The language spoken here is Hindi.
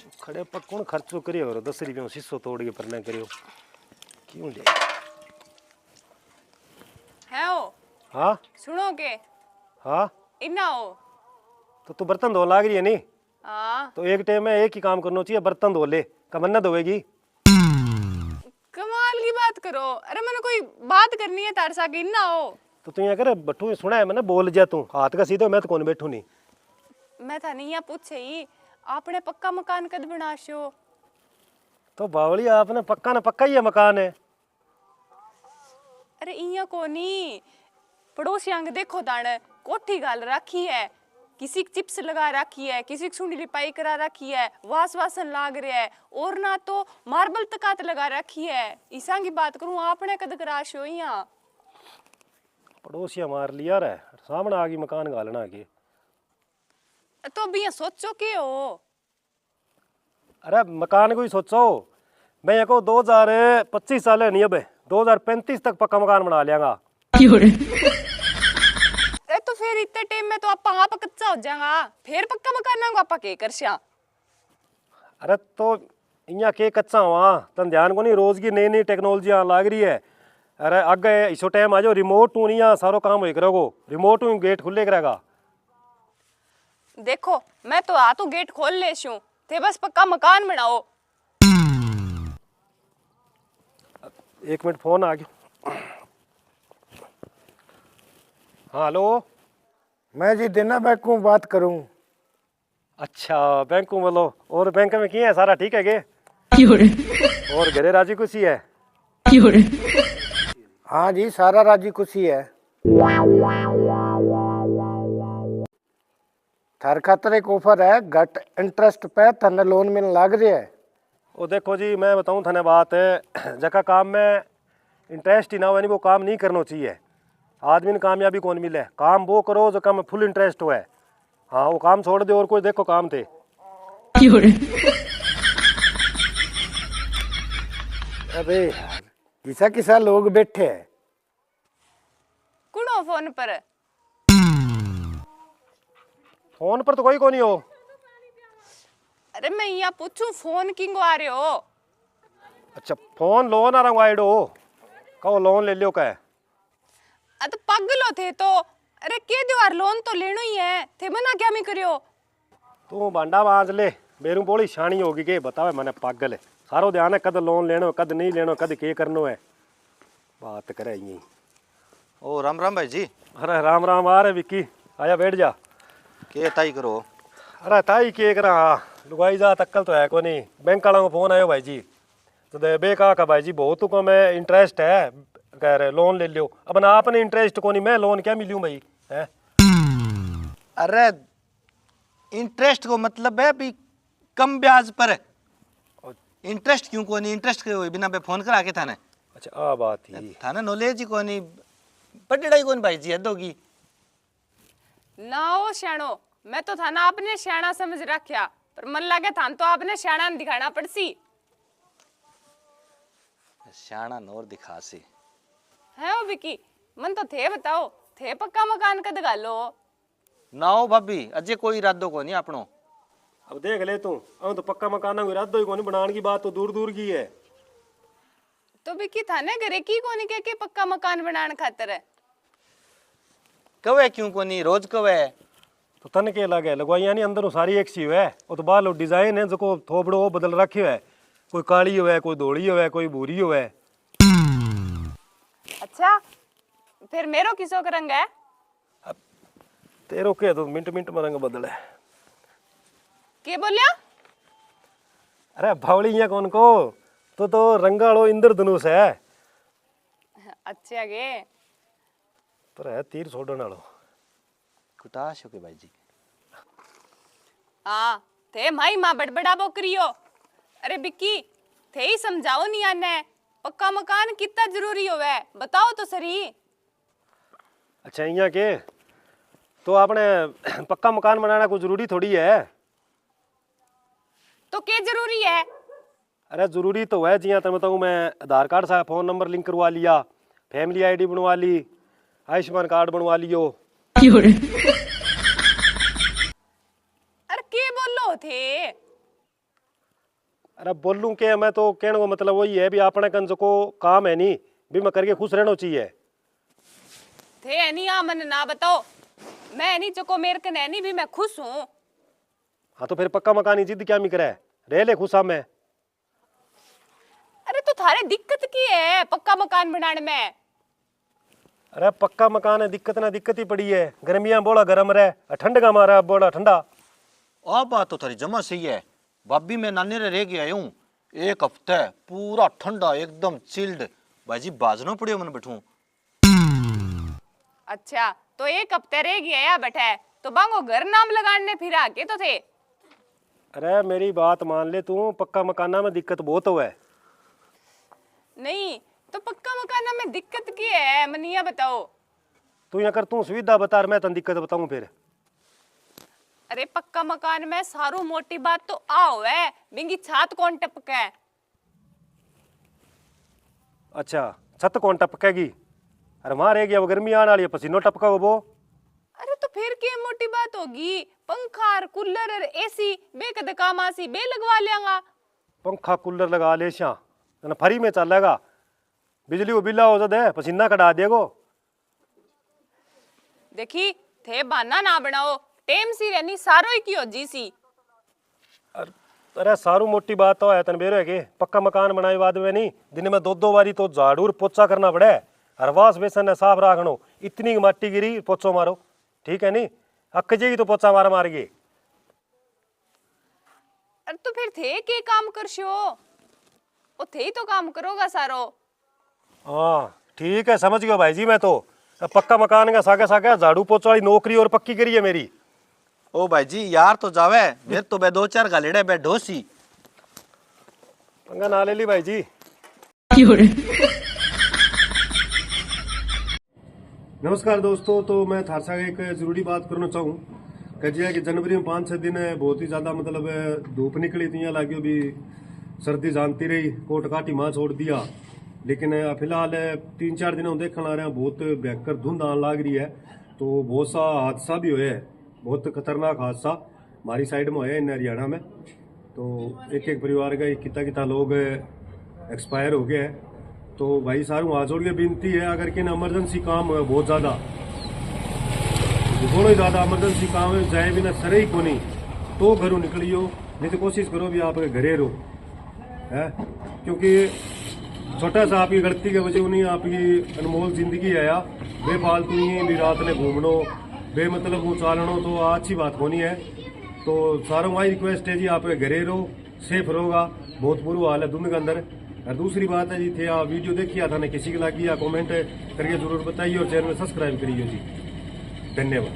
खड़े पर कौन खर्चो करियो 10 रुपया शीशो तोड़ के परना करियो क्यों ले है ओ हाँ सुनो के हाँ इना हो तो तू बर्तन धो लाग रही है नी हाँ तो एक टाइम में एक ही काम करना चाहिए बर्तन धो ले कमन्ना धोएगी कमाल की बात करो। अरे मैंने कोई बात करनी है तार सा इना हो तो तू यहाँ कर बट्टू सुना है मैंने बोल जा तू हाथ का सीधे मैं तो कौन बैठू नहीं मैं था नहीं पूछे ही आपने पक्का मकान कद बनाशो। तो बावली आपने पक्का ना पक्का ही है मकान है। अरे इया को नहीं पड़ोसी आंग देखो दाने कोठी गाल रखी है किसी की चिप्स लगा रखी है किसी की सुंडी लिपाई करा रखी है वास वासन लाग रहा है और ना तो मार्बल तकात लगा रखी है। ईसा की बात करूं आपने कद कराशो यहाँ पड़ोसिया मार लिया रे सामने आ गई मकान गालना के तो अभी यहाँ सोचो के हो। अरे मकान को ही सोचो मैं ये को 2025 साल है नहीं अब 2035 तक पक्का मकान बना लियागा। अरे तो फिर इतने टाइम में तो आप कच्चा हो जाएगा फिर पक्का मकान ना आप के कर श्या। अरे तो इया के कच्चा हुआ तन ध्यान को नहीं रोज की नई नई टेक्नोलॉजी लाग रही है। अरे आगे इसो टाइम आ जाओ रिमोट टू नहीं सारो काम हो करोगो रिमोट टू गेट खुले करेगा। देखो मैं तो आ तो गेट खोल ले शू थे बस पक्का मकान बनाओ। एक मिनट फोन आ गया। हाँ हेलो मैं जी देना बैंक को बात करूं। अच्छा बैंक को बोलो और बैंक में किया है सारा ठीक है के और घरे राजी खुशी है। हाँ जी सारा राजी खुशी है। थार खातर एक ऑफर है घट इंटरेस्ट पे तने लोन मिलने लग रहा है। वो देखो जी मैं बताऊं थाने बात है जका काम में इंटरेस्ट ही ना हो वो काम नहीं करना चाहिए। आदमी ने कामयाबी कौन मिले काम वो करो जो काम में फुल इंटरेस्ट हो है। हाँ वो काम छोड़ दे और कोई देखो काम थे। अबे किसा किसा लोग बैठे हैं। कुणो फोन पर फोन पर तो कोई को नहीं हो। अरे मैं यहाँ पूछूं फोन किंगो आ रहे हो। अच्छा फोन लोन आ रहा हूँ आइडो कहो लोन ले लियो का है। तो पगलो थे तो अरे के द्वार लोन तो लेनो ही है थे मना क्या मैं करियो। तू बांडा बाज ले मेरू बोली शानी होगी के बतावे मैंने पागल है सारो ध्यान है कद लोन लेनो कद नहीं लेनो कद के करनो है बात करे यही। ओ राम राम भाई जी। अरे राम राम आ रहे विक्की आया बैठ जा। के ताई करो। अरे ताई के करा लुगाई जा तक्कल तो है को नहीं बैंक वाला को फोन आयो भाई जी तो दे बे का भाई जी बहुत को मैं इंटरेस्ट है कह रहे लोन ले लियो अब ना आपने इंटरेस्ट को नहीं मैं लोन क्या मिलूं भाई है। अरे इंटरेस्ट को मतलब है भी कम ब्याज पर इंटरेस्ट क्यों को नहीं इंटरेस्ट के बिना पे फोन करा के थाने। अच्छा आ बात ही थाने नॉलेज ही को नहीं पढ़ाई कौन भाई जी हद होगी ना हो श्याणो मैं तो थाना आपने श्याणा समझ रखा पर मन लगे थान तो आपने श्याणा दिखाना पड़सी। श्याणा नौर दिखा से है ओ विकी मन तो थे बताओ थे पक्का मकान कद गालो ना हो भाभी अजय कोई इरादो को नहीं अपनो। अब देख ले तू अब तो पक्का मकान को इरादो ही को नहीं बनाने की बात तो दूर दूर की है। तो विकी थाने घरे की कोनी के पक्का मकान बनाने खातर है कवे क्यों को नहीं रोज कवे तो तन के लगे लगवाइया नहीं अंदर सारी एक सी है वो तो बाल डिजाइन है जो थोपड़ो वो बदल रखे है कोई काली हो कोई धोड़ी हो कोई भूरी हो। अच्छा फिर मेरो किसो का रंग है तेरो के तो मिनट मिनट में रंग बदले के बोलिया। अरे भावड़ी यहाँ कौन को तो रंगाड़ो इंद्रधनुष है अच्छा गे पर है तीर छोड़ने वालो कुटाश हो के भाई जी। हाँ थे माई माँ बड़बड़ा बोकरियो। अरे बिक्की थे ही समझाओ नहीं आने पक्का मकान कितना जरूरी होवे बताओ तो सही। अच्छा यहाँ के तो आपने पक्का मकान बनाना कोई जरूरी थोड़ी है। तो क्या जरूरी है। अरे जरूरी तो है जिया तुम बताऊँ मैं आधार कार्ड सा फोन नंबर लिंक करवा लिया फैमिली आईडी बनवा ली आयुष्मान कार्ड बनवा लियो। अरे के बोलो थे अरे बोलूँ के मैं तो कहने को मतलब वही है भी अपने कंज को काम है नहीं भी मैं करके खुश रहना चाहिए। थे नहीं आ मन ना बताओ, मैं नहीं चको मेरे कने नहीं भी मैं खुश हूँ। हाँ तो फिर पक्का मकान ही जिद क्या मी करे, रह ले खुशा में। अरे तो थारे दिक्कत की है पक्का मकान बनाने में? अरे पक्का मकान है, दिक्कत ना दिक्कत ही पड़ी है, गर्मियां बोला गर्म रहे, ठंड का मारा बोला ठंडा। आ बात तो थारी जमा सही है। भाभी मैं नानी रे रह गया हूँ 1 हफ्ते पूरा ठंडा एकदम चिल्ड। भाईजी बाजनो पड़ियो मन बैठूं। अच्छा तो 1 हफ्ते रह गया या बैठा तो बांगो घर नाम लगाने फिर आके तो थे। अरे मेरी बात मान ले तू, पक्का मकाना में दिक्कत बहुत हुआ है। नहीं तो पक्का मकाना में दिक्कत की है मनिया बताओ। तू यहाँ कर, तू सुविधा बता मैं तन दिक्कत बताऊं फिर। अरे पक्का मकान में सारू मोटी बात तो आओ है, बिंगी छात कौन टपका है? अच्छा छत कौन टपकेगी? अरे वहां रह गया वो गर्मी आने वाली है, पसीनो टपका वो। अरे तो फिर क्या मोटी बात होगी, पंखा और कूलर और एसी बे कद काम आसी बे लगवा लेंगा। पंखा कूलर लगा ले श्या फ्री में चलेगा, बिजली को बिल्ला हो जाए पसीना कटा देगो। देखी थे बहाना ना बनाओ, टेम सी रहनी सारो ही की हो जी सी। अरे सारू मोटी बात तो है तन बेरो है के पक्का मकान बनाए बाद में नहीं दिन में 2-2 बारी तो झाड़ू और पोछा करना पड़े, हरवास बेसन है साफ रखनो, इतनी माटी गिरी पोछो मारो ठीक है नहीं, अक जेगी तो पोछा मार मार गए। अरे तो फिर थे के काम करशो, ओ थे ही तो काम करोगा सारो। हाँ ठीक है समझ गयो भाई जी, मैं तो पक्का मकान का सागे सागे झाड़ू पोछा वाली नौकरी और पक्की करी है मेरी। ओ भाई जी यार तो जावे मेरे तो बे 2-4 गालेड़े बे ढोसी पंगा ना ले ली भाई जी। नमस्कार दोस्तों, तो मैं थार सागे एक जरूरी बात करना चाहूँ कि जनवरी में 5-6 दिन बहुत ही ज्यादा मतलब धूप निकली थी, लागियो भी सर्दी जानती रही, कोट काटी माँ छोड़ दिया। लेकिन फिलहाल 3-4 दिन देखने आ रहे हैं बहुत भयंकर धुंध आने लग रही है, तो बहुत सा हादसा भी हुआ है, बहुत खतरनाक हादसा हमारी साइड में है इन हरियाणा में। तो एक परिवार का कितना लोग एक्सपायर हो गए हैं। तो भाई सारू हाथ जोड़ के विनती है, अगर किन इमरजेंसी काम है बहुत ज़्यादा, बहुत ज़्यादा इमरजेंसी काम है, जाए बिना सरे ही को नहीं तो घरों निकलियो, नहीं तो कोशिश करो भी आप घरे रहो है, क्योंकि छोटा सा आपकी गलती के वजह नहीं आपकी अनमोल जिंदगी है या बेफालतू ही भी रात में घूमनो बे मतलब वो चालनो तो अच्छी बात होनी है। तो सारों माई रिक्वेस्ट है जी आप घरे रहो, सेफ रहोगा, बहुत बुरा हाल है धुंध के अंदर। और दूसरी बात है जी थे आप वीडियो देखिए था ना किसी की लगी या कमेंट करके जरूर बताइए और चैनल में सब्सक्राइब करिए जी। धन्यवाद।